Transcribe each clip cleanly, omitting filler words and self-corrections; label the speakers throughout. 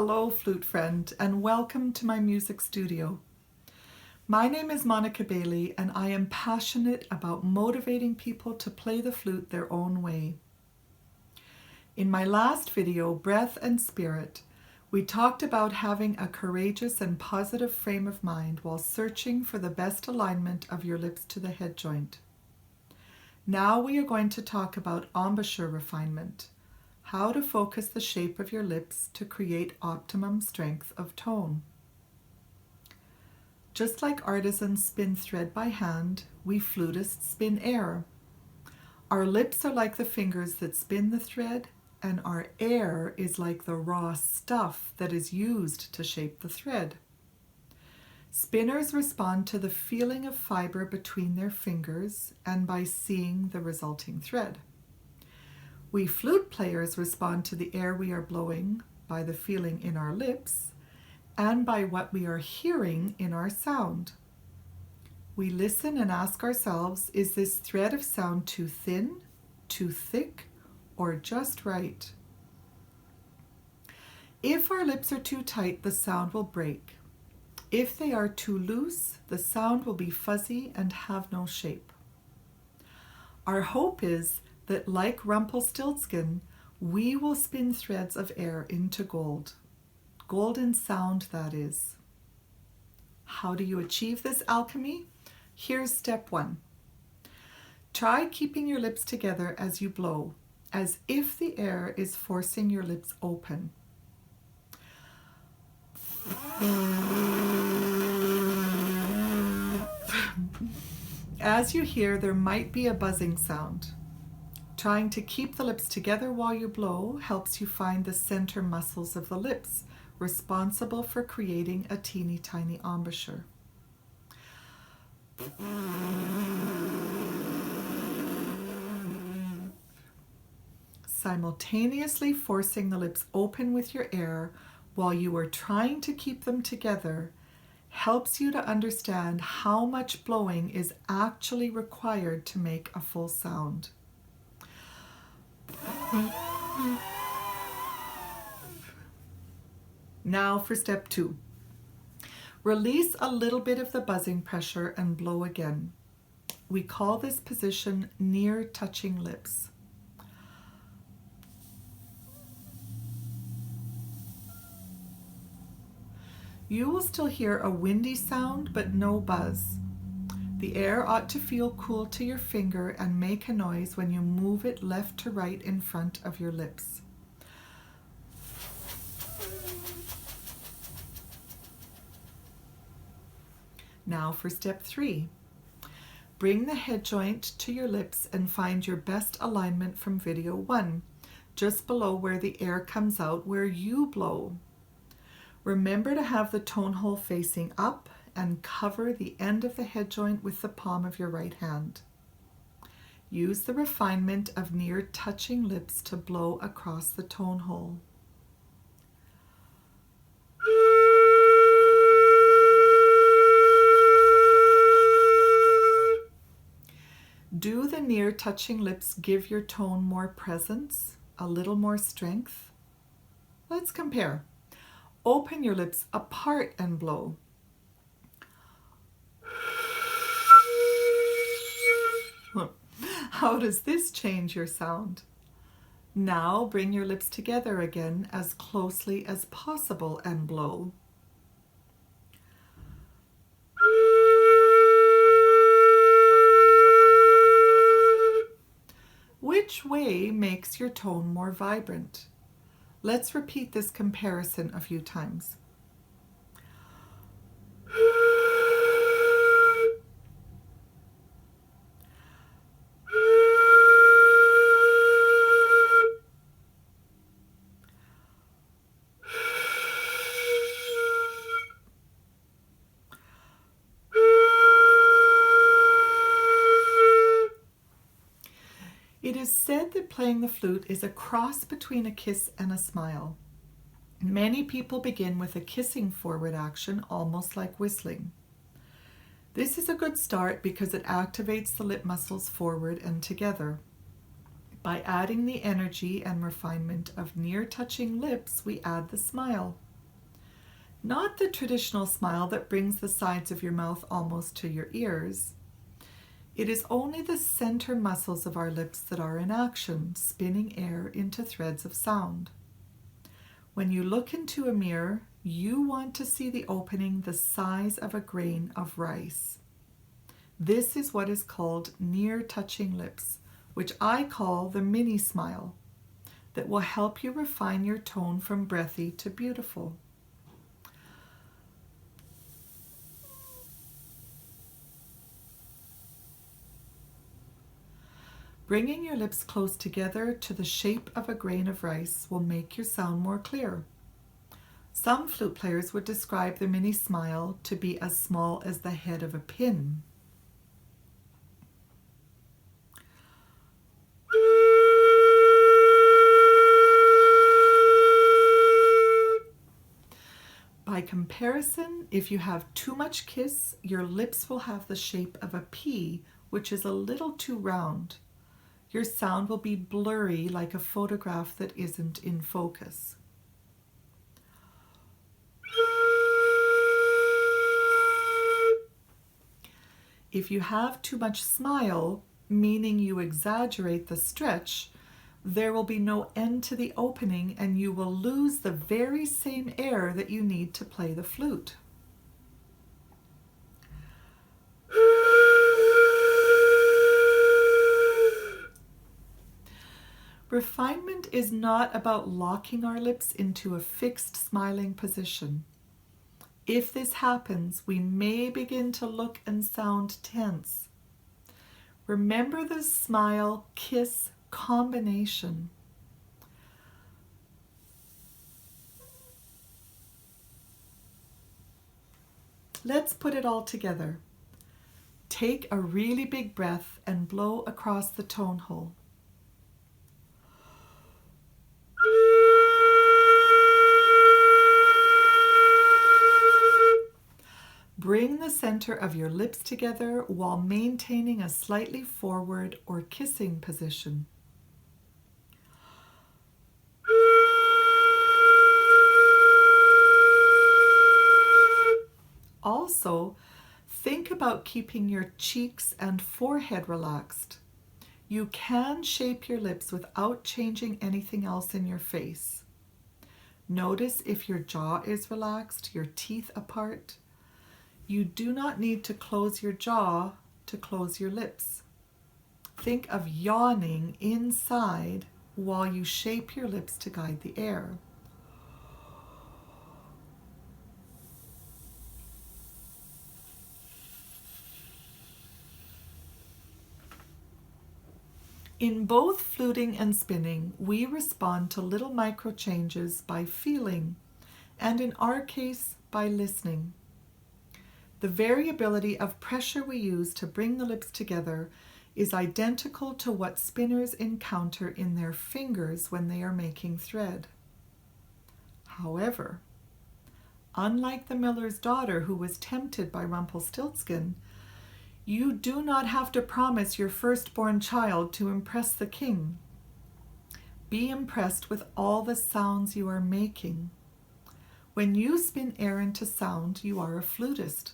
Speaker 1: Hello, flute friend, and welcome to my music studio. My name is Monica Bailey, and I am passionate about motivating people to play the flute their own way. In my last video, Breath and Spirit, we talked about having a courageous and positive frame of mind while searching for the best alignment of your lips to the head joint. Now we are going to talk about embouchure refinement, how to focus the shape of your lips to create optimum strength of tone. Just like artisans spin thread by hand, we flutists spin air. Our lips are like the fingers that spin the thread, and our air is like the raw stuff that is used to shape the thread. Spinners respond to the feeling of fiber between their fingers and by seeing the resulting thread. We flute players respond to the air we are blowing by the feeling in our lips and by what we are hearing in our sound. We listen and ask ourselves, is this thread of sound too thin, too thick, or just right? If our lips are too tight, the sound will break. If they are too loose, the sound will be fuzzy and have no shape. Our hope is that, like Rumpelstiltskin, we will spin threads of air into gold. Golden sound, that is. How do you achieve this alchemy? Here's step 1. Try keeping your lips together as you blow, as if the air is forcing your lips open. As you hear, there might be a buzzing sound. Trying to keep the lips together while you blow helps you find the center muscles of the lips, responsible for creating a teeny tiny embouchure. Simultaneously forcing the lips open with your air while you are trying to keep them together helps you to understand how much blowing is actually required to make a full sound. Now for step 2. Release a little bit of the buzzing pressure and blow again. We call this position near touching lips. You will still hear a windy sound, but no buzz. The air ought to feel cool to your finger and make a noise when you move it left to right in front of your lips. Now for step 3. Bring the head joint to your lips and find your best alignment from video 1, just below where the air comes out where you blow. Remember to have the tone hole facing up and cover the end of the head joint with the palm of your right hand. Use the refinement of near touching lips to blow across the tone hole. Do the near touching lips give your tone more presence, a little more strength? Let's compare. Open your lips apart and blow. How does this change your sound? Now bring your lips together again as closely as possible and blow. Which way makes your tone more vibrant? Let's repeat this comparison a few times. It is said that playing the flute is a cross between a kiss and a smile. Many people begin with a kissing forward action, almost like whistling. This is a good start because it activates the lip muscles forward and together. By adding the energy and refinement of near touching lips, we add the smile. Not the traditional smile that brings the sides of your mouth almost to your ears. It is only the center muscles of our lips that are in action, spinning air into threads of sound. When you look into a mirror, you want to see the opening the size of a grain of rice. This is what is called near-touching lips, which I call the mini smile, that will help you refine your tone from breathy to beautiful. Bringing your lips close together to the shape of a grain of rice will make your sound more clear. Some flute players would describe the mini smile to be as small as the head of a pin. By comparison, if you have too much kiss, your lips will have the shape of a P, which is a little too round. Your sound will be blurry like a photograph that isn't in focus. If you have too much smile, meaning you exaggerate the stretch, there will be no end to the opening and you will lose the very same air that you need to play the flute. Refinement is not about locking our lips into a fixed smiling position. If this happens, we may begin to look and sound tense. Remember the smile-kiss combination. Let's put it all together. Take a really big breath and blow across the tone hole. Bring the center of your lips together while maintaining a slightly forward or kissing position. Also, think about keeping your cheeks and forehead relaxed. You can shape your lips without changing anything else in your face. Notice if your jaw is relaxed, your teeth apart. You do not need to close your jaw to close your lips. Think of yawning inside while you shape your lips to guide the air. In both fluting and spinning, we respond to little micro changes by feeling, and in our case, by listening. The variability of pressure we use to bring the lips together is identical to what spinners encounter in their fingers when they are making thread. However, unlike the miller's daughter who was tempted by Rumpelstiltskin, you do not have to promise your firstborn child to impress the king. Be impressed with all the sounds you are making. When you spin air into sound, you are a flutist.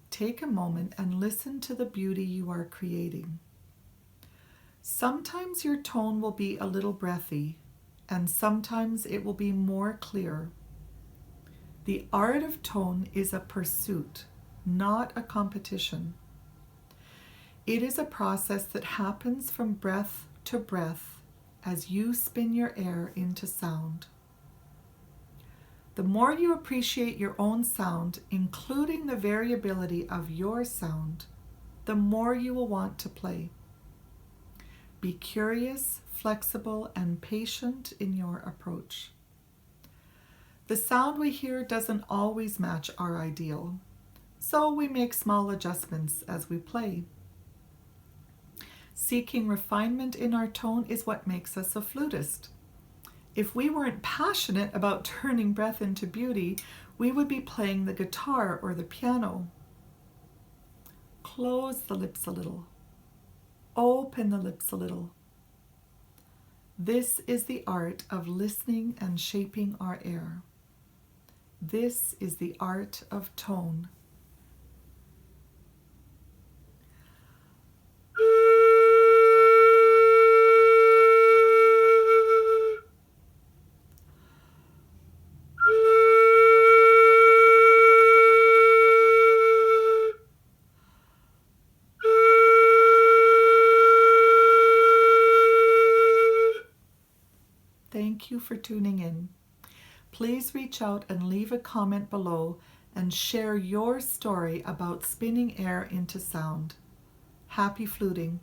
Speaker 1: Take a moment and listen to the beauty you are creating. Sometimes your tone will be a little breathy, and sometimes it will be more clear. The art of tone is a pursuit, not a competition. It is a process that happens from breath to breath as you spin your air into sound. The more you appreciate your own sound, including the variability of your sound, the more you will want to play. Be curious, flexible, and patient in your approach. The sound we hear doesn't always match our ideal, so we make small adjustments as we play. Seeking refinement in our tone is what makes us a flutist. If we weren't passionate about turning breath into beauty, we would be playing the guitar or the piano. Close the lips a little. Open the lips a little. This is the art of listening and shaping our air. This is the art of tone. Thank you for tuning in. Please reach out and leave a comment below and share your story about spinning air into sound. Happy fluting!